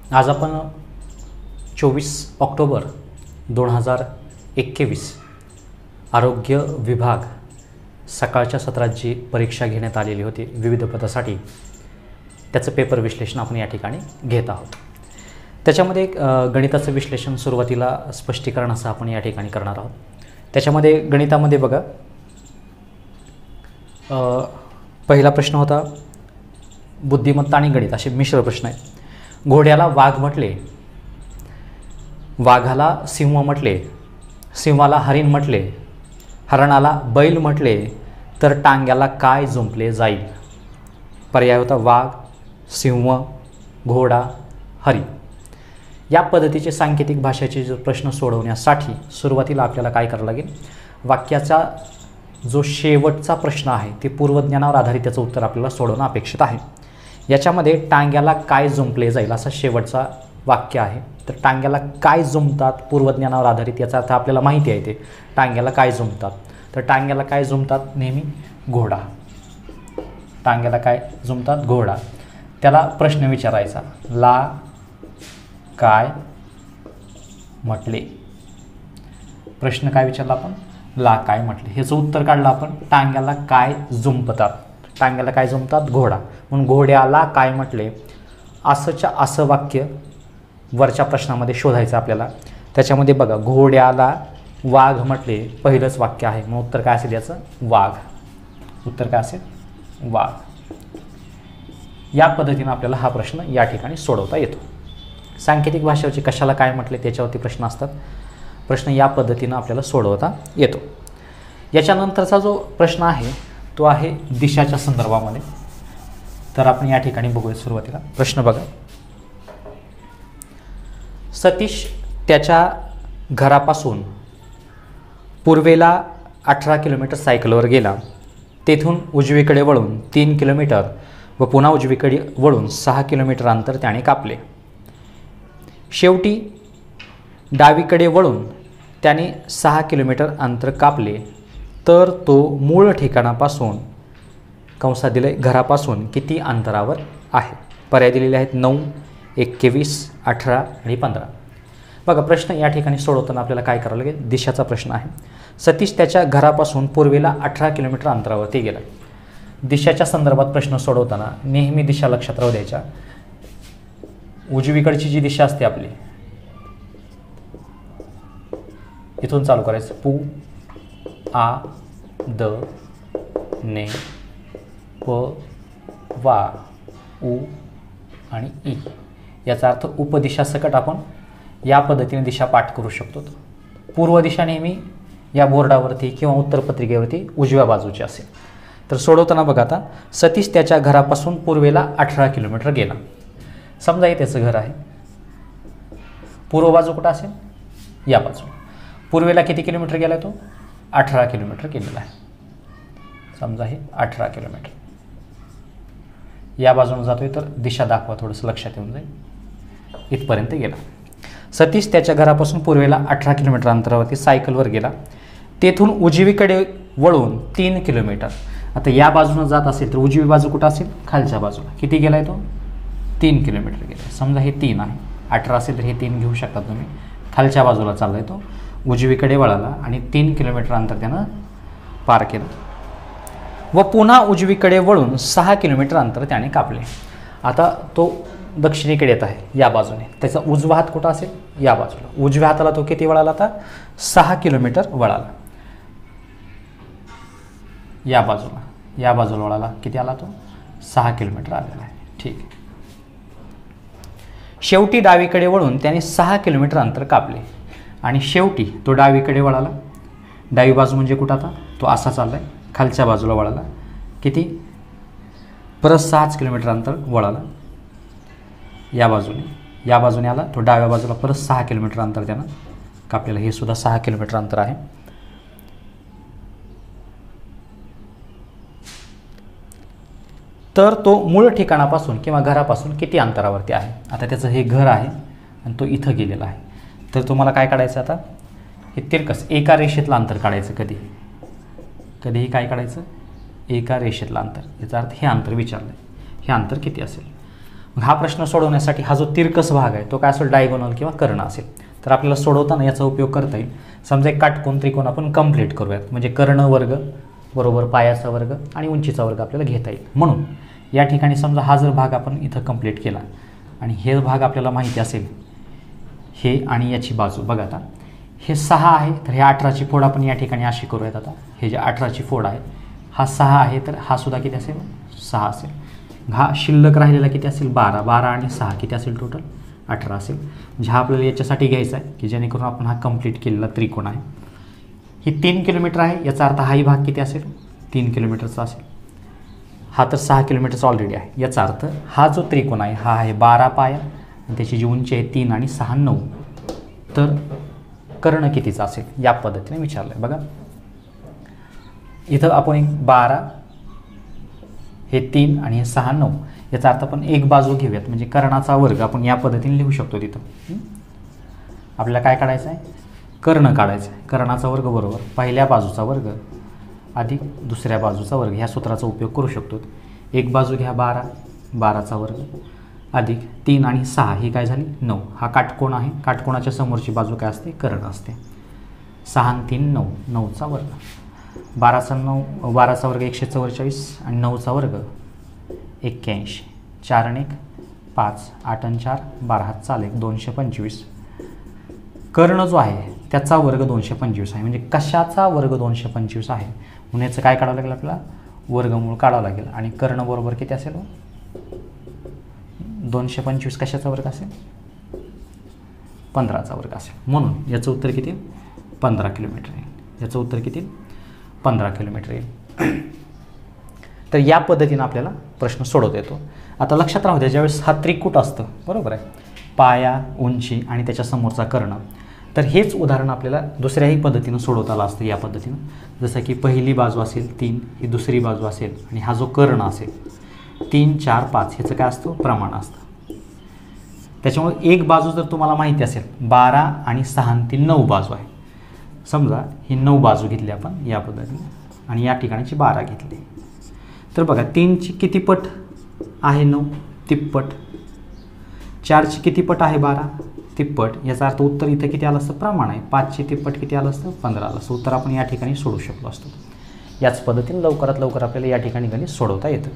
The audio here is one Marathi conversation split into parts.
आज आपण 24 ऑक्टोबर 2021 आरोग्य विभाग सकाळच्या सत्रात जी परीक्षा घेण्यात आलेली होती विविध पदासाठी, त्याचं पेपर विश्लेषण आपण या ठिकाणी घेत आहोत. त्याच्यामध्ये गणिताचं विश्लेषण सुरुवातीला स्पष्टीकरण असं आपण या ठिकाणी करणार आहोत. त्याच्यामध्ये गणितामध्ये बघा, पहिला प्रश्न होता बुद्धिमत्ता आणि गणित असे मिश्र प्रश्न आहेत. घोड्याला वाघ म्हटले, वाघाला सिंह म्हटले, सिंहाला हरिण म्हटले, हरणाला बैल म्हटले, तर टांग्याला काय जुंपले जाईल? पर्याय होता वाघ, सिंह, घोडा, हरिण. या पद्धतीचे सांकेतिक भाषेचे जो प्रश्न सोडवण्यासाठी सुरुवातीला आपल्याला काय करावं लागेल? वाक्याचा जो शेवटचा प्रश्न आहे ते पूर्वज्ञानावर आधारित त्याचं उत्तर आपल्याला सोडवणं अपेक्षित आहे. याच्यामध्ये टांग्याला काय जुंपले जाईल असा शेवटचा वाक्य आहे. तर टांग्याला काय जुंपतात पूर्वज्ञानावर आधारित, याचा अर्थ आपल्याला माहिती आहे. ते टांग्याला काय जुंपतात, तर टांग्याला काय जुंपतात? नेहमी घोडा. टांग्याला काय जुंपतात? घोडा. त्याला प्रश्न विचारायचा, ला काय म्हटले? प्रश्न काय विचारला आपण? ला काय म्हटले. ह्याचं उत्तर काढलं आपण, टांग्याला काय जुंपतात. टांग्याला काय जुंपतात? घोडा. म्हणून घोड्याला काय म्हटले असंच्या असं वाक्य वरच्या प्रश्नामध्ये शोधायचं आपल्याला. त्याच्यामध्ये बघा, घोड्याला वाघ म्हटले पहिलंच वाक्य आहे, मग उत्तर काय असेल याचं? वाघ. उत्तर काय असेल? वाघ. या पद्धतीनं आपल्याला हा प्रश्न या ठिकाणी सोडवता येतो. सांकेतिक भाषेवरचे कशाला काय म्हटले त्याच्यावरती प्रश्न असतात. प्रश्न या पद्धतीनं आपल्याला सोडवता येतो. याच्यानंतरचा जो प्रश्न आहे तो आहे दिशाच्या संदर्भामध्ये. तर आपण या ठिकाणी बघूया. सुरुवातीला प्रश्न बघा, सतीश त्याच्या घरापासून पूर्वेला 18 किलोमीटर सायकलवर गेला. तेथून उजवीकडे वळून 3 किलोमीटर व पुन्हा उजवीकडे वळून 6 किलोमीटर अंतर त्याने कापले. शेवटी डावीकडे वळून त्याने 6 किलोमीटर अंतर कापले, तर तो मूळ ठिकाणापासून कंसात दिले घरापासून किती अंतरावर आहे? पर्याय दिलेले आहेत 9, 21, 18 आणि 15. बघा, प्रश्न या ठिकाणी सोडवताना आपल्याला काय करावं लागेल? दिशाचा प्रश्न आहे. सतीश त्याच्या घरापासून पूर्वेला 18 किलोमीटर अंतरावरती गेला. दिशाच्या संदर्भात प्रश्न सोडवताना नेहमी दिशा लक्षात राहू द्यायच्या. उजवीकडची जी दिशा असते आपली, इथून चालू करायचं. पू, आ, द, ने, प, वा, उ आणि ई. याचा अर्थ उपदिशा सकट आपण या पद्धतीने दिशा पाठ करू शकतो. पूर्व दिशा नेहमी या बोर्डावरती किंवा उत्तरपत्रिकेवरती उजव्या बाजूची असेल. तर सोडवताना बघा, आता सतीश त्याच्या घरापासून पूर्वेला 18 किलोमीटर गेला. समजा हे त्याचं घर आहे. पूर्व बाजू कुठं असेल? या बाजू. पूर्वेला किती किलोमीटर गेला तो? 18 किलोमीटर गेलेला आहे. समजा हे 18 किलोमीटर. या बाजूने जातोय तर दिशा दाखवा, थोडंसं लक्षात येऊन जाईल. इथपर्यंत गेला. सतीश त्याच्या घरापासून पूर्वेला 18 किलोमीटर अंतरावरती सायकलवर गेला. तेथून उजवीकडे वळून 3 किलोमीटर. आता या बाजूने जात असेल तर उजवी बाजू कुठं असेल? खालच्या बाजूला. किती गेलाय तो? 3 किलोमीटर गेला. समजा हे 3 आहे. 18 असेल तर हे 3 घेऊ शकता तुम्ही. खालच्या बाजूला चाललाय तो, उजवीकडे वळाला आणि 3 किलोमीटर अंतर त्यानं पार केलं व पुन्हा उजवीकडे वळून 6 किलोमीटर अंतर त्याने कापले. आता तो दक्षिणेकडे येत आहे या बाजूने. त्याचा उजवा हात कुठं असेल? या बाजूला. उजव्या हाताला तो किती वळाला? आता 6 किलोमीटर वळाला. या बाजूला वळाला. किती आला तो? 6 किलोमीटर आलेला आहे. ठीक. शेवटी डावीकडे वळून त्याने 6 किलोमीटर अंतर कापले आणि शेवटी तो डावीकडे वळाला. डावी बाजू म्हणजे कुठं? आता तो असा चाललाय, खालच्या बाजूला वळाला. किती? परत 6 किलोमीटर अंतर वळाला. या बाजूने आला तो डाव्या बाजूला, परत 6 किलोमीटर अंतर त्यानं कापलेलं. हे सुद्धा 6 किलोमीटर अंतर आहे. तर तो मूळ ठिकाणापासून किंवा घरापासून किती अंतरावरती आहे? आता त्याचं हे घर आहे आणि तो इथं गेलेला आहे. तर तुम्हाला काय काढायचं? आता हे तिरकस एका रेषेतलं अंतर काढायचं. कधीही काय काढायचं? एका रेषेतलं अंतर. याचा अर्थ हे अंतर विचारलं, हे अंतर किती असेल? मग हा प्रश्न सोडवण्यासाठी हा जो तिरकस भाग आहे तो काय असेल, डायगोनल किंवा कर्ण असेल. तर आपल्याला सोडवताना याचा उपयोग करता येईल. समजा एक काटकोन त्रिकोण आपण कंप्लीट करूयात, म्हणजे कर्ण वर्ग बरोबर पायाचा वर्ग आणि उंचीचा वर्ग आपल्याला घेता येईल. म्हणून या ठिकाणी समजा हा जर भाग आपण इथं कंप्लीट केला आणि हे भाग आपल्याला माहिती असेल, हे आणि याची बाजू बघा, आता हे 6 आहे तर हे 18ची फोड आपण या ठिकाणी अशी करूयात. आता हे जे 18ची फोड आहे हा 6 आहे, तर हा सुद्धा किती असेल, 6 असेल. हा शिल्लक राहिलेला किती असेल, 12. 12 आणि 6 किती असेल, टोटल 18 असेल. म्हणजे हा आपल्याला याच्यासाठी घ्यायचा आहे की जेणेकरून आपण हा कंप्लीट केलेला त्रिकोण आहे. ही 3 किलोमीटर आहे, याचा अर्थ हाही भाग किती असेल, 3 किलोमीटरचा असेल. हा तर 6 किलोमीटरचा ऑलरेडी आहे. याचा अर्थ हा जो त्रिकोण आहे हा आहे 12 पाया आणि त्याची जी उंची आहे 3 आणि 6 9. तर कर्ण कितीचा असेल या पद्धतीने विचारलं आहे. बघा इथं आपण एक 12, हे 3 आणि हे 6 9. याचा अर्थ आपण एक बाजू घेऊयात, म्हणजे कर्णाचा वर्ग आपण या पद्धतीने लिहू शकतो. तिथं आपल्याला काय काढायचं आहे, कर्ण काढायचं आहे. कर्णाचा वर्ग बरोबर पहिल्या बाजूचा वर्ग अधिक दुसऱ्या बाजूचा वर्ग, ह्या सूत्राचा उपयोग करू शकतो. एक बाजू घ्या 12, 12चा वर्ग अधिक 3 आणि 6 ही काय झाली 9. हा काटकोण आहे, काटकोणाच्या समोरची बाजू काय असते, कर्ण असते. 6 आणि 3 9, 9चा वर्ग. 12चा वर्ग 144 आणि 9चा वर्ग 81. 4 आणि 1 5, 8 आणि 4 12, हात चाल 1 225. कर्ण जो आहे त्याचा वर्ग 225 आहे, म्हणजे कशाचा वर्ग 225 आहे म्हणून याचं काय काढावं लागेल, आपल्याला वर्गमूळ काढावं लागेल. आणि कर्ण बरोबर किती असेल, 225 कशाचा वर्ग असेल, 15चा वर्ग असेल. म्हणून याचं उत्तर किती, 15 किलोमीटर येईल. याचं उत्तर किती, 15 किलोमीटर येईल. तर या पद्धतीनं आपल्याला प्रश्न सोडवता येतो. आता लक्षात राहू द्या, ज्यावेळेस हा त्रिकूट असतं बरोबर आहे, पाया उंची आणि त्याच्या समोरचा कर्ण, तर हेच उदाहरण आपल्याला दुसऱ्याही पद्धतीनं सोडवता आलं असतं. या पद्धतीनं जसं की पहिली बाजू असेल 3, ही दुसरी बाजू असेल आणि हा जो कर्ण असेल 3 4 5, ह्याचं काय असतं, प्रमाण असतं. त्याच्यामुळे एक बाजू जर तुम्हाला माहिती असेल, 12 आणि 6 आणि 3 9 बाजू आहे. समजा ही 9 बाजू घेतली आपण या पद्धतीने आणि या ठिकाणची 12 घेतली. तर बघा 3ची किती पट आहे, 9 तिप्पट. 4ची किती पट आहे, 12 तिप्पट. याचा अर्थ उत्तर इथं किती आलं असतं, प्रमाण आहे. 5ची तिप्पट किती आलं असतं, 15 आलं असतं. उत्तर आपण या ठिकाणी सोडू शकलो असतो. याच पद्धतीने लवकरात लवकर आपल्याला या ठिकाणी गणित सोडवता येतं.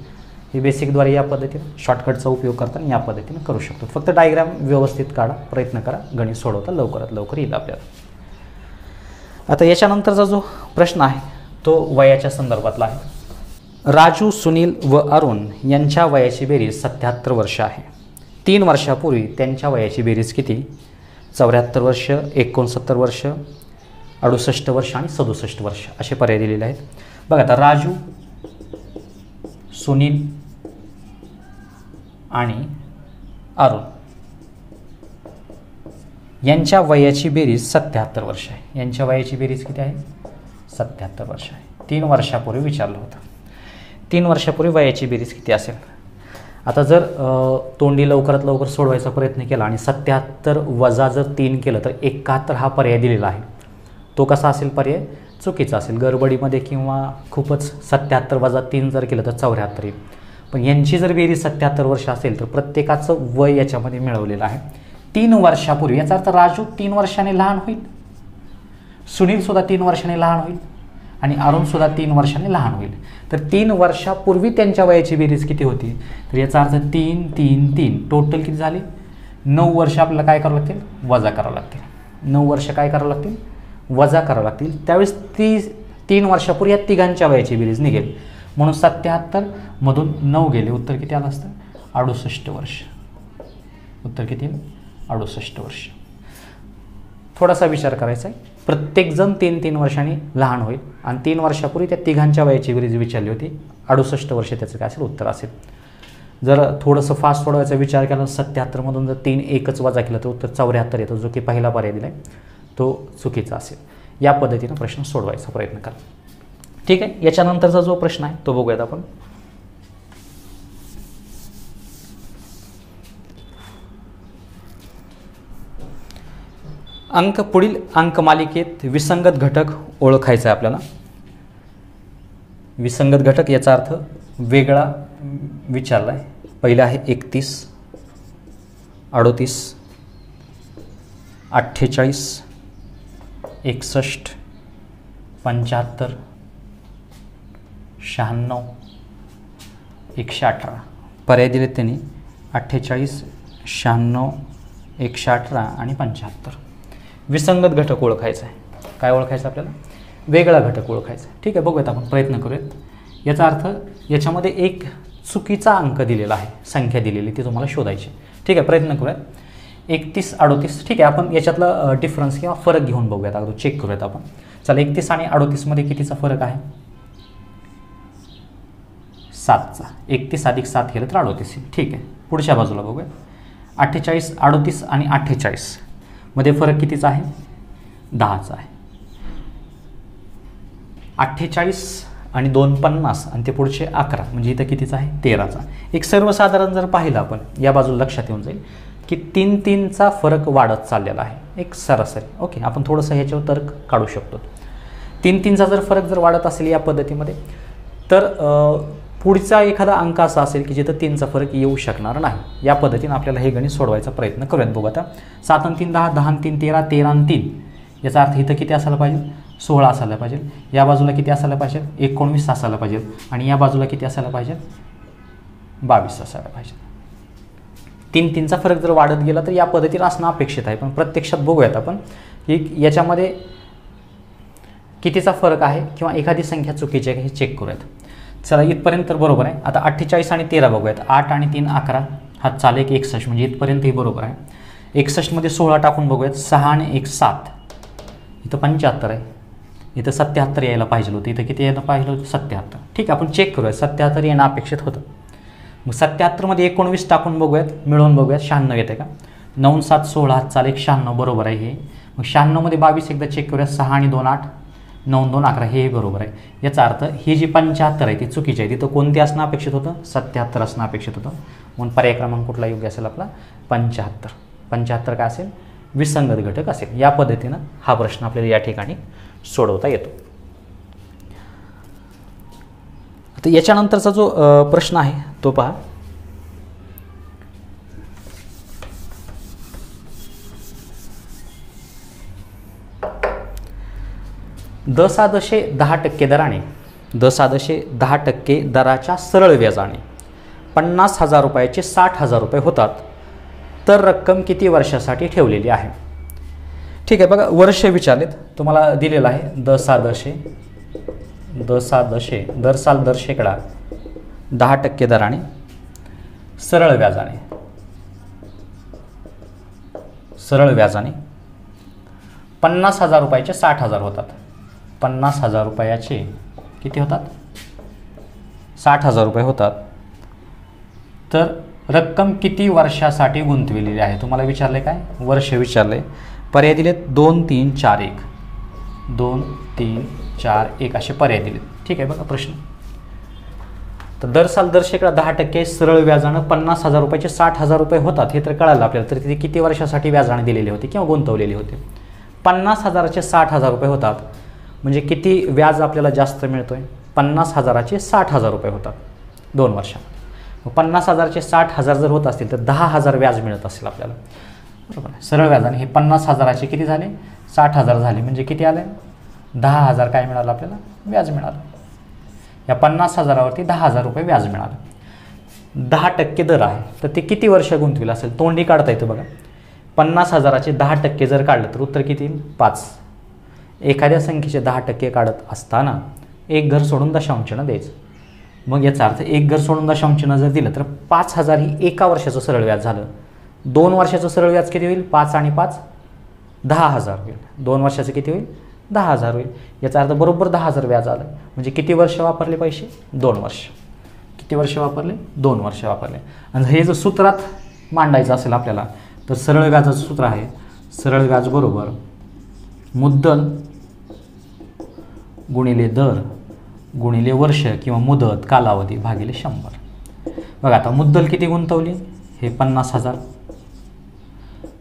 हे बेसिकद्वारे या पद्धतीने शॉर्टकटचा उपयोग करताना या पद्धतीने करू शकतो. फक्त डायग्राम व्यवस्थित काढा, प्रयत्न करा, गणित सोडवता लवकरात लवकर येईल आपल्याला. आता याच्यानंतरचा जो प्रश्न आहे तो वयाच्या संदर्भातला आहे. राजू, सुनील व अरुण यांच्या वयाची बेरीज 77 वर्ष आहे. 3 वर्षापूर्वी त्यांच्या वयाची बेरीज किती, 74 वर्ष, 69 वर्ष, 68 वर्ष आणि 67 वर्ष असे पर्याय दिलेले आहेत. बघा आता राजू, सुनील आणि अरुण यांच्या वयाची बेरीज 77 वर्ष आहे. यांच्या वयाची बेरीज किती आहे, 77 वर्ष आहे. 3 वर्षापूर्वी विचारलं होतं. 3 वर्षापूर्वी वयाची बेरीज किती असेल. आता जर तोंडी लवकरात लवकर सोडवायचा प्रयत्न केला आणि 77 वजा जर 3 केलं तर 71 हा पर्याय दिलेला आहे. तो कसा असेल, पर्याय चुकीचा असेल. गडबडीमध्ये किंवा खूपच 77 वजा 3 जर केलं तर 74 येईल. पण यांची जर बेरीज 77 वर्ष असेल तर प्रत्येकाचं वय याच्यामध्ये मिळवलेलं आहे 3 वर्षापूर्वी. याचा अर्थ राजू 3 वर्षाने लहान होईल, सुनीलसुद्धा 3 वर्षाने लहान होईल आणि अरुणसुद्धा 3 वर्षाने लहान होईल. तर 3 वर्षापूर्वी त्यांच्या वयाची बेरीज किती होती, तर याचा अर्थ 3 3 3 टोटल किती झाली, 9 वर्ष आपल्याला काय करावं लागतील, वजा करावं लागतील. 9 वर्ष काय करावं लागतील, वजा करावं लागतील. त्यावेळेस 3 वर्षापूर्वी या तिघांच्या वयाची बेरीज निघेल. म्हणून 77 मधून 9 गेले, उत्तर किती आलं असतं, 68 वर्ष. उत्तर किती, 68 वर्ष. थोडासा विचार करायचा आहे. प्रत्येकजण 3-3 वर्षांनी लहान होईल आणि 3 वर्षापूर्वी त्या तिघांच्या वयाची बेरीज विचारली होती, 68 वर्ष त्याचं काय असेल, उत्तर असेल. जर थोडंसं फास्ट सोडवायचा विचार केला 77 मधून जर 3 एकच वजा केलं तर उत्तर 74 येतं, जो की पहिला पर्याय दिला आहे तो चुकीचा असेल. या पद्धतीनं प्रश्न सोडवायचा प्रयत्न करा. ठीक आहे. याच्यानंतरचा जो प्रश्न आहे तो बघूयात आपण. पुढील अंकमालिकेत विसंगत घटक ओळखायचा आहे आपल्याला. विसंगत घटक याचा अर्थ वेगळा विचारला आहे. पहिला आहे 31, 38, 48, 61, 75, 96, 118 पर्याय दिलेत त्यांनी 48, 96, 118 आणि 75. विसंगत घटक ओळखायचा आहे. काय ओळखायचं आपल्याला? वेगळा घटक ओळखायचा आहे. ठीक आहे, बघूयात आपण, प्रयत्न करूयात. याचा अर्थ याच्यामध्ये एक चुकीचा अंक दिलेला आहे, संख्या दिलेली, ती तुम्हाला शोधायची. ठीक आहे, प्रयत्न करूयात. 31, 38. ठीक आहे, आपण याच्यातला डिफरन्स किंवा फरक घेऊन बघूयात, अगोदर चेक करूयात आपण. चला, 31 आणि 38 कितीचा फरक आहे? 7चा. 31 अधिक 7 केलं तर 38. ठीक आहे, पुढच्या बाजूला बघूया. 48, 38 आणि 48 मध्ये फरक कितीचा आहे? 10चा आहे. 48 आणि 2 50 आणि ते पुढचे 11 म्हणजे इथं कितीचा आहे? 13चा. एक सर्वसाधारण जर पाहिलं आपण, या बाजूला लक्षात येऊन जाईल की 3-3चा फरक वाढत चाललेला आहे, एक सरासरी. ओके, आपण थोडंसं ह्याच्यावर तर्क काढू शकतो. 3-3चा जर फरक जर वाढत असेल या पद्धतीमध्ये, तर पुढचा एखादा अंक असा असेल की जिथं 3चा फरक येऊ शकणार नाही. या पद्धतीने आपल्याला हे गणित सोडवायचा प्रयत्न करूयात. बघू आता, 7 आणि 3 10, 10 आणि 3 13, 13 आणि 3. याचा अर्थ इथं किती असायला पाहिजे? 16 असायला पाहिजे. या बाजूला किती असायला पाहिजे? 19 असायला पाहिजे. आणि या बाजूला किती असायला पाहिजे? 22 असायला पाहिजे. 3-3चा फरक जर वाढत गेला तर या पद्धतीने असणं अपेक्षित आहे. पण प्रत्यक्षात बघूयात आपण की याच्यामध्ये कितीचा फरक आहे किंवा एखादी संख्या चुकीची आहे हे चेक करूयात. चला, इथपर्यंत तर बरोबर आहे. आता 48 आणि 13 बघूयात. 8 आणि 3 11, हात चाले 61 म्हणजे इथपर्यंत ही बरोबर आहे. 61 मध्ये 16 टाकून बघूयात. 6 आणि 1 7, इथं 75 आहे. इथं 77 यायला पाहिजे होतं. इथं किती यायला पाहिजे होतं? 77. ठीक आहे, आपण चेक करूयात. 77 येणं अपेक्षित होतं. मग 77 मध्ये 19 टाकून बघूयात, मिळवून बघूयात. 96 येते का? 9 7 16, हात चाले 96 बरोबर आहे हे. मग 96 मध्ये 22 एकदा चेक करूयात. 6 आणि 2 8, 9 2 11 हे बरोबर आहे. याचा अर्थ ही जी 75 आहे ती चुकीची आहे. तिथं कोणती असणं अपेक्षित होतं? 77 असणं अपेक्षित होतं. म्हणून पर्याय क्रमांक कुठला योग्य असेल आपला? 75. 75 काय असेल? विसंगत घटक असेल. या पद्धतीनं हा प्रश्न आपल्याला या ठिकाणी सोडवता येतो. आता याच्यानंतरचा जो प्रश्न आहे तो पहा. दशादशे 10% दराने, दशादशे 10% दराच्या सरळ व्याजाने 50,000 रुपयाचे 60,000 रुपये होतात, तर रक्कम किती वर्षासाठी ठेवलेली आहे? ठीक आहे, बघा, वर्ष विचारलेत तुम्हाला दिलेलं आहे. दशादशे दर साल दर शेकडा 10% दराने सरळ व्याजाने 50,000 रुपयाचे 60,000 होतात. 50,000 रुपयाचे किती होतात? 60,000 रुपये होतात. तर रक्कम किती वर्षासाठी गुंतविलेली आहे? तुम्हाला विचारले काय? वर्ष विचारले. पर्याय दिलेत 2 3 4 1, 2 3 4 1 असे पर्याय दिलेत. ठीक आहे, बघा प्रश्न. तर दर साल दर शेकडा 10% सरळ व्याजानं 50,000 रुपयाचे 60,000 रुपये होतात हे तर कळालं आपल्याला. तर ते किती वर्षासाठी व्याजाने दिलेले होते किंवा गुंतवलेले होते? 50,000चे 60,000 रुपये होतात म्हणजे किती व्याज आपल्याला जास्त मिळतोय? 50,000चे 60,000 रुपये होतात 2 वर्षात. 50,000चे 60,000 जर होत असतील तर 10,000 व्याज मिळत असेल आपल्याला, बरोबर आहे. सरळ व्याजाने हे 50,000चे किती झाले? 60,000 झाले म्हणजे किती आले? 10,000 काय मिळालं आपल्याला? व्याज मिळालं. या 50,000वरती 10,000 रुपये व्याज मिळालं. 10% दर आहे तर ते किती वर्ष गुंतविलं असेल? तोंडी काढता येतं बघा. 50,000चे 10% जर काढलं तर उत्तर किती येईल? 5. एखाद्या संख्येचे 10% काढत असताना एक घर सोडून दशांशानं द्यायचं. मग याचा अर्थ एक घर सोडून दशांशानं जर दिलं तर 5,000 ही एका वर्षाचं सरळ व्याज झालं. 2 वर्षाचं सरळ व्याज किती होईल? 5 आणि 5 10,000 होईल. 2 वर्षाचं किती होईल? 10,000 होईल. याचा अर्थ बरोबर 10,000 व्याज आलं. म्हणजे किती वर्ष वापरले पैसे? 2 वर्ष. किती वर्ष वापरले? 2 वर्ष वापरले. आणि हे जर सूत्रात मांडायचं असेल आपल्याला तर सरळ व्याजाचं सूत्र आहे सरळ व्याज बरोबर मुद्दल गुणिले दर गुणिले वर्ष किंवा मुदत कालावधी भागिले 100. बघा, आता मुद्दल किती गुंतवली? हे 50,000.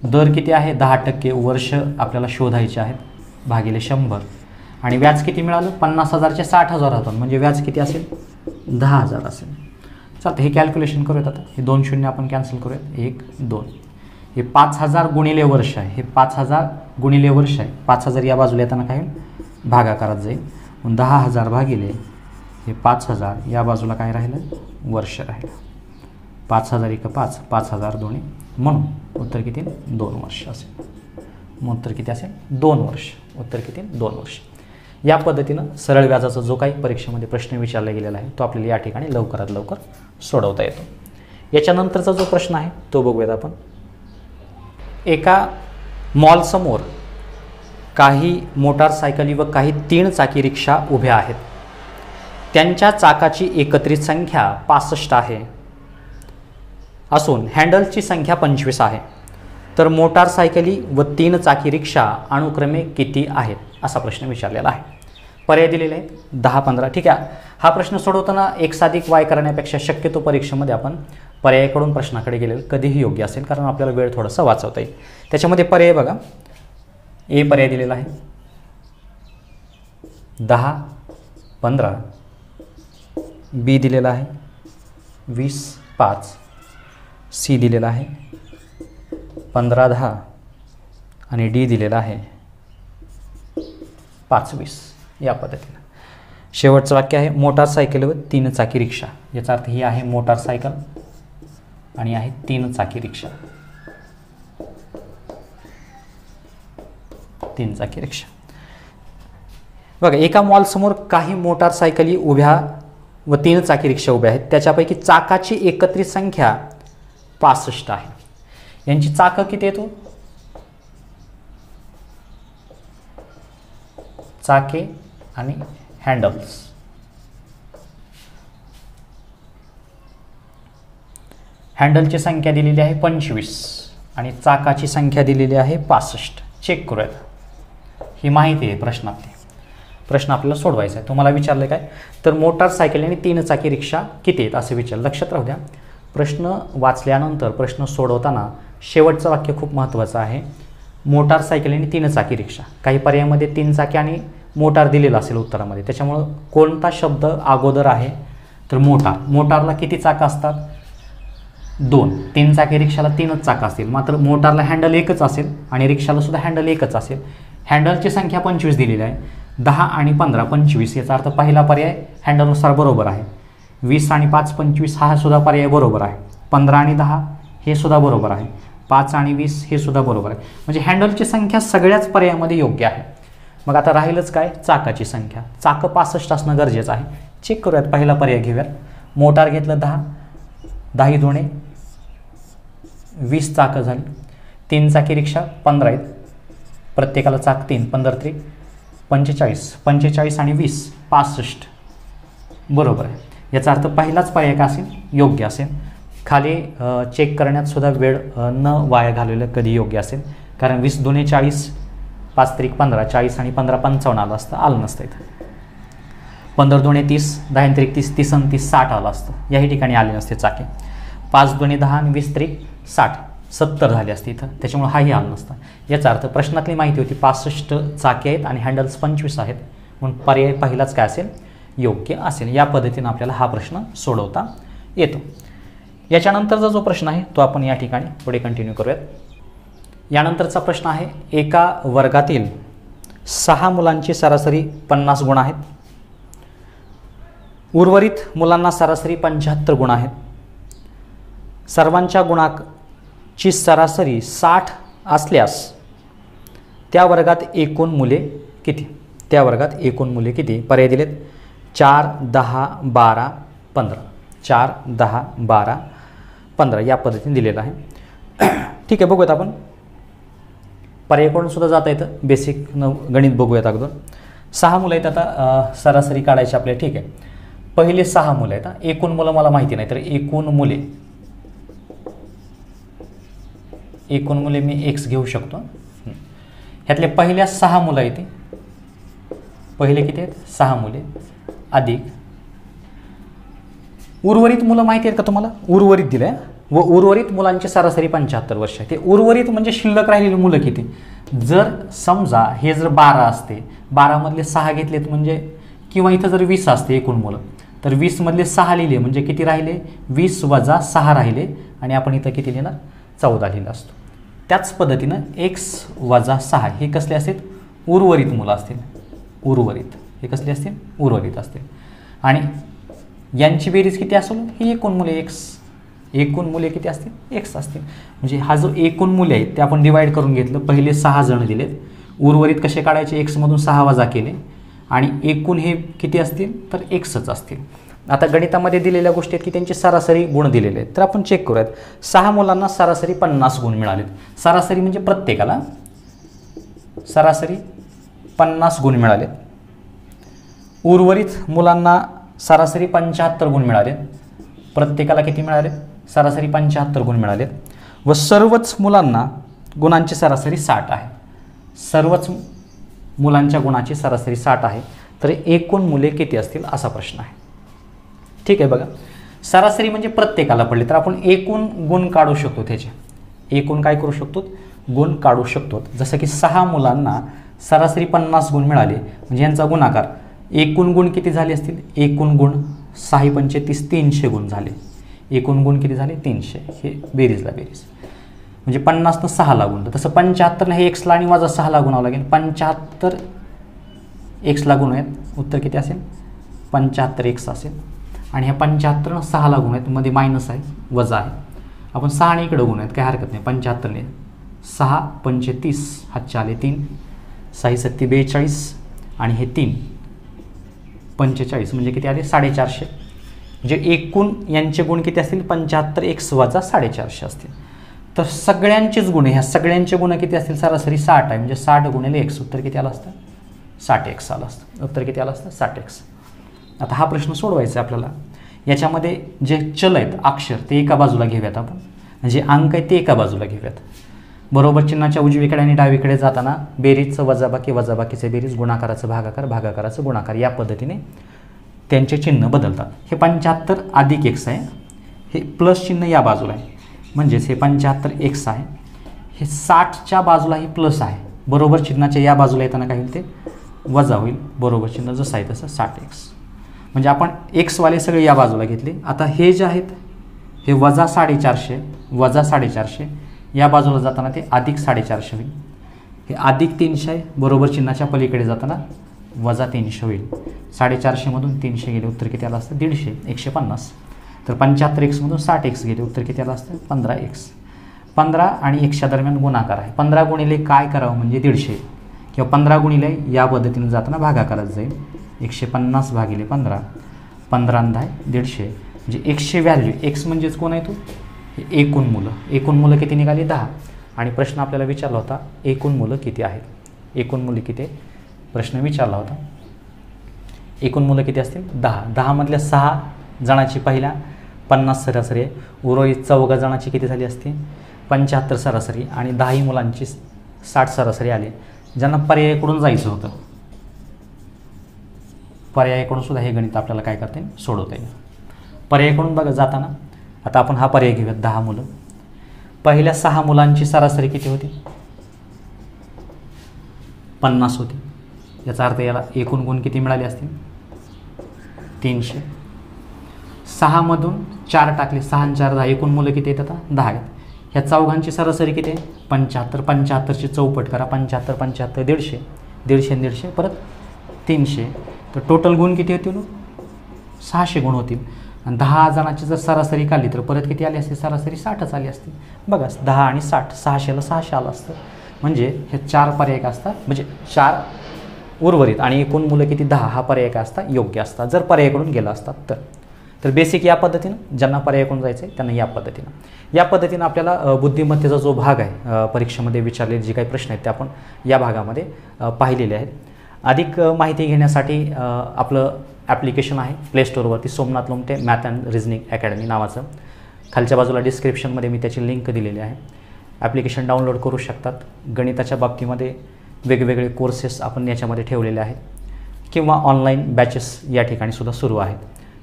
दर किती आहे? 10%. वर्ष आपल्याला शोधायचे आहेत भागिले 100. आणि व्याज किती मिळालं? 50,000चे 60,000 होतात म्हणजे व्याज किती असेल? 10,000 असेल. चालतं, हे कॅल्क्युलेशन करूयात. आता हे 2 शून्य आपण कॅन्सल करूयात. 1 2. हे 5000 गुणिले वर्ष आहे, हे 5000 गुणिले वर्ष आहे. 5000 या बाजूला येताना काय होईल भागाकारात जाईल. मग 10,000 भागिले हे 5000 या बाजूला काय राहिलं वर्ष राहिलं. 5000 एक 5, 5000 दोन्ही म्हणून उत्तर किती 2 वर्ष असेल. मग उत्तर किती असेल 2 वर्ष. उत्तर किती 2 वर्ष. या पद्धतीनं सरळ व्याजाचा जो काही परीक्षेमध्ये प्रश्न विचारला गेलेला आहे तो आपल्याला या ठिकाणी लवकरात लवकर सोडवता येतो. याच्यानंतरचा जो प्रश्न आहे तो बघूयात आपण. एका मॉलसमोर काही मोटारसायकली व काही 3 चाकी रिक्षा उभ्या आहेत. त्यांच्या चाकाची एकत्रित संख्या 65 आहे असून हँडलची संख्या 25 आहे. तर मोटारसायकली व 3 चाकी रिक्षा अनुक्रमे किती आहेत असा प्रश्न विचारलेला आहे. पर्याय दिलेले आहेत 10, 15. ठीक आहे. हा प्रश्न सोडवताना x अधिक y करण्यापेक्षा शक्यतो परीक्षेमध्ये आपण पर्यायाकडून प्रश्नाकडे गेलेलं कधीही योग्य असेल, कारण आपल्याला वेळ थोडासा वाचवता येईल. त्याच्यामध्ये पर्याय बघा. ए पर्याय दिलेला आहे 10, 15. बी दिलेला आहे 20, 5. सी दिलेला आहे 15, 10 आणि डी दिलेला आहे 5, 20. या पद्धतीनं शेवटचं वाक्य आहे मोटारसायकल व 3 चाकी रिक्षा. याचा अर्थ ही आहे मोटारसायकल आणि आहे 3 चाकी रिक्षा. 3 चाकी रिक्षा बघा. एका मॉलसमोर काही मोटारसायकली उभ्या व 3 चाकी रिक्षा उभ्या आहेत. त्याच्यापैकी चाकाची एकत्रित संख्या 65 आहे. यांची चाकं किती येतो चाके आणि हँडल्स. हँडलची संख्या दिलेली आहे 25 आणि चाकाची संख्या दिलेली आहे 65. चेक करूयात. ही माहिती आहे प्रश्नातली. प्रश्न आपल्याला सोडवायचा आहे. तुम्हाला विचारलं काय तर मोटारसायकल आणि 3 चाकी रिक्षा किती आहेत असं विचारलं. लक्षात राहू द्या प्रश्न वाचल्यानंतर प्रश्न सोडवताना शेवटचं वाक्य खूप महत्त्वाचं आहे. मोटारसायकल आणि 3 चाकी रिक्षा. काही पर्यायामध्ये 3 चाकी आणि मोटार दिलेलं असेल उत्तरामध्ये, त्याच्यामुळं कोणता शब्द अगोदर आहे तर मोटार. मोटारला किती चाकं असतात 2. 3 चाकी रिक्षाला 3च चाकं असतील. मात्र मोटारला हँडल एकच असेल आणि रिक्षाला सुद्धा हँडल एकच असेल. हँडलची संख्या 25 दिलेली आहे. 10 आणि 15 25. याचा अर्थ पहिला पर्याय हँडलनुसार बरोबर आहे. 20 आणि 5 25 हा सुद्धा पर्याय बरोबर आहे. 15 आणि 10 हे सुद्धा बरोबर आहे. 5 आणि 20 हे सुद्धा बरोबर आहे. म्हणजे हँडलची संख्या सगळ्याच पर्यायामध्ये योग्य आहे. मग आता राहिलंच काय चाकाची संख्या. चाकं 65 असणं गरजेचं आहे. चेक करूयात. पहिला पर्याय घेऊयात. मोटार घेतलं 10, 10 दोणे 20 चाकं झाली. 3 चाकी रिक्षा 15 आहेत. प्रत्येकाला चाक 3, 15 त्रिक 45. 45 आणि 20 65 बरोबर आहे. याचा अर्थ पहिलाच पर्याय का असेल योग्य असेल. खाली चेक करण्यात सुद्धा वेळ न वाया घालवलेलं कधी योग्य असेल, कारण 20 दोन्ही 40, 5 त्रिक 15, 40 आणि 15 55 आलं असतं, आलं नसतं इथं. 15 दोन्ही 30, 10 त्रिक 30, 30 आणि 30 60 आलं असतं. याही ठिकाणी आले नसते चाके. 5 दोन्ही 10 आणि 20 त्रिक 60, 70 झाले असते इथं, त्याच्यामुळे हाही आलं नसतं. याचा अर्थ प्रश्नातली माहिती होती 65 चाके आहेत आणि हँडल्स 25 आहेत, म्हणून पर्याय पहिलाच काय असेल योग्य असेल. या पद्धतीनं आपल्याला हा प्रश्न सोडवता येतो. याच्यानंतरचा जो प्रश्न आहे तो आपण या ठिकाणी पुढे कंटिन्यू करूयात. यानंतरचा प्रश्न आहे एका वर्गातील 6 मुलांची सरासरी 50 गुण आहेत. उर्वरित मुलांना सरासरी 75 गुण आहेत. सर्वांच्या गुणाची सरासरी 60 असल्यास त्या वर्गात एकूण मुले किती. त्या वर्गात एकूण मुले किती. पर्याय दिलेत 4, 10, 12, 15. 4, 10, 12, 15 या पद्धतीने दिलेलं आहे. ठीक आहे, बघूयात आपण. पर्यायकडून सुद्धा जाता येतं. बेसिक गणित बघूयात अगोदर. 6 मुलं आहेत. आता सरासरी काढायची आपल्याला. ठीक आहे, पहिले 6 मुलं आहेत. एकूण मुलं मला माहिती नाही, तर एकूण मुले मी x घेऊ शकतो. ह्यातले पहिल्या 6 मुलं आहेत. पहिले किती आहेत 6 मुले अधिक उर्वरित मुलं माहिती आहेत का तुम्हाला. उर्वरित दिलं आहे व उर्वरित मुलांची सरासरी 75 वर्ष आहे. ते उर्वरित म्हणजे शिल्लक राहिलेली मुलं किती. जर समजा हे जर 12 असते, 12 मधले 6 घेतलेत म्हणजे, किंवा इथं जर 20 असते एकूण मुलं, तर 20 मधले 6 लिहिले म्हणजे किती राहिले 20 वजा 6 राहिले, आणि आपण इथं किती लिहिणार 14 लिहिलं असतो. त्याच पद्धतीनं x वजा 6 हे कसले असतील, उर्वरित मुलं असतील, उर्वरित हे कसले असतील, उर्वरित असतील. आणि यांची बेरीज किती असेल, ही एकूण मूल्ये x, एकूण मूल्ये किती असतील, x असतील. म्हणजे हा जो एकूण मूल्य आहे ते आपण डिवाइड करून घेतलं. पहिले 6 जण दिलेत, उर्वरित कसे काढायचे, x मधून 6 वजा केले आणि एकूण हे किती असतील तर xच असतील. आता गणितामध्ये दिलेल्या गोष्टी आहेत की त्यांचे सरासरी गुण दिलेले आहेत, तर आपण चेक करूयात. 6 मुलांना सरासरी 50 गुण मिळालेत. सरासरी म्हणजे प्रत्येकाला सरासरी 50 गुण मिळाले. उर्वरित मुलांना सरासरी 75 गुण मिळाले. प्रत्येकाला किती मिळाले, सरासरी 75 गुण मिळाले. व सर्वच मुलांना गुणांची सरासरी 60 आहे. सर्वच मुलांच्या गुणाची सरासरी 60 आहे. तर एकूण मुले किती असतील असा प्रश्न आहे. ठीक आहे, बघा सरासरी म्हणजे प्रत्येकाला पडली तर आपण एकूण गुण काढू शकतो. त्याचे एकूण काय करू शकतो, गुण काढू शकतो. जसं की 6 मुलांना सरासरी 50 गुण मिळाले म्हणजे यांचा गुणाकार, एकूण गुण किती झाले असतील, एकूण गुण 6 पंचे 30, 300 गुण झाले. एकूण गुण किती झाले, 300. हे बेरीजला बेरीज म्हणजे 50 न 6 ला गुण. तसं 75 न हे x ला आणि वजा 6 ला गुणावं लागेल. 75 x ला गुण आहेत, उत्तर किती असेल, 75 x असेल. आणि ह्या 75 न 6 ला गुण आहेत, मध्ये मायनस आहे, वजा आहे. आपण 6 आणि इकडं गुण आहेत, काय हरकत नाही. 75 ने 6 पंचे 30, हातचे आले 3, 6 7 42 आणि हे 3 45 म्हणजे किती आले, 450. म्हणजे एकूण यांचे गुण किती असतील, 75 x वजा 450 असतील. तर सगळ्यांचेच गुण, ह्या सगळ्यांचे गुण किती असतील, सरासरी 60 आहे. म्हणजे 60 गुणिले x, उत्तर किती आलं असतं, 60x आलं असतं. उत्तर किती आलं असतं, 60x. आता हा प्रश्न सोडवायचा आहे आपल्याला. याच्यामध्ये जे चल आहेत, अक्षर, ते एका बाजूला घेऊयात आपण, म्हणजे अंक आहेत ते एका बाजूला घेऊयात. बरोबर चिन्हाच्या उजवीकडे आणि डावीकडे जाताना बेरीजचं वजाबाकी, वजाबाकीचं बेरीज, गुणाकाराचं भागाकार, भागाकाराचं गुणाकार, या पद्धतीने त्यांचे चिन्ह बदलतात. हे 75 अधिक x आहे, हे प्लस चिन्ह या बाजूला आहे म्हणजेच हे 75 x आहे. हे 60च्या बाजूला ही प्लस आहे, बरोबर चिन्हाच्या या बाजूला येताना काय होईल, ते वजा होईल. बरोबर चिन्ह जसं आहे तसं 60x. म्हणजे आपण x वाले सगळे या बाजूला घेतले. आता हे जे आहेत हे वजा 450, वजा 450, या बाजूला जाताना ते अधिक 450 होईल. हे अधिक 300 आहे, बरोबर चिन्हाच्या पलीकडे जाताना वजा 300 होईल. 450 मधून 300 गेले, उत्तर किती आलं असतं, 150, 150. तर 75x मधून 60x गेले, उत्तर किती आलं असतं, 15x. 15 आणि 1 दरम्यान गुणाकार आहे. 15 गुणिले काय करावं म्हणजे 150, किंवा 15 गुणिले या पद्धतीने जाताना भागाकारात जाईल. 150 भागिले 15, 15 10 150. म्हणजे 100 व्हॅल्यू, x म्हणजेच कोण आहे तो, हे एकूण मुलं. एकूण मुलं किती निघाली, 10. आणि प्रश्न आपल्याला विचारला होता, एकूण मुलं किती आहेत, एकूण मुलं किती, प्रश्न विचारला होता. एकूण मुलं किती असतील, 10. 10 मधल्या 6 जणांची पहिल्या 50 सरासरी आहे. उर्वरित 14 जणांची किती झाली असते, 75 सरासरी. आणि 10 मुलांची 60 सरासरी आली. ज्यांना पर्यायाकडून जायचं होतं, पर्यायाकडून सुद्धा हे गणित आपल्याला काय करता येईल, सोडवता येईल. पर्यायाकडून बघा जाताना आता आपण हा पर्याय घेऊयात. 10 मुलं, पहिल्या 6 मुलांची सरासरी किती होती, 50 होती. याचा अर्थ याला एकूण गुण किती मिळाले असतील, 300. 6 मधून 4 टाकले, 6 आणि 4 10, एकूण मुलं किती आहेत आता, 10 आहेत. ह्या चौघांची सरासरी किती आहे, 75. 75ची चौपट करा, 75 75 150, 150 150 परत 300. तर टोटल गुण किती होतील, 600 गुण होतील. आणि 10 जणांची जर सरासरी काढली तर परत किती आली असते, सरासरी 60च आली असते. बघा 10 आणि 60, 600ला 600 आलं असतं. म्हणजे हे 4 पर्याय काय असतात, म्हणजे 4 उर्वरित आणि एकूण मुलं किती 10, हा पर्याय काय असता, योग्य असतात जर पर्यायाकडून गेला असतात तर बेसिक या पद्धतीनं, ज्यांना पर्यायाकडून जायचं आहे त्यांना या पद्धतीनं आपल्याला बुद्धिमत्तेचा जो भाग आहे, परीक्षेमध्ये विचारलेले जे काही प्रश्न आहेत ते आपण या भागामध्ये पाहिलेले आहेत. अधिक माहिती घेण्यासाठी आपलं ॲप्लिकेशन आहे प्ले स्टोअरवरती, Somnath Lomte math and reasoning academy नावाचं. खालच्या बाजूला डिस्क्रिप्शनमध्ये मी त्याची लिंक दिलेली आहे. ॲप्लिकेशन डाउनलोड करू शकतात. गणिताच्या बाबतीमध्ये वेगवेगळे कोर्सेस आपण याच्यामध्ये ठेवलेले आहेत, किंवा ऑनलाईन बॅचेस या ठिकाणी सुद्धा सुरू आहेत.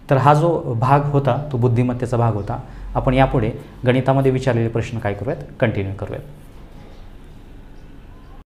तर हा जो भाग होता तो बुद्धिमत्तेचा भाग होता. आपण यापुढे गणितामध्ये विचारलेले प्रश्न काय करूयात, कंटिन्यू करूयात.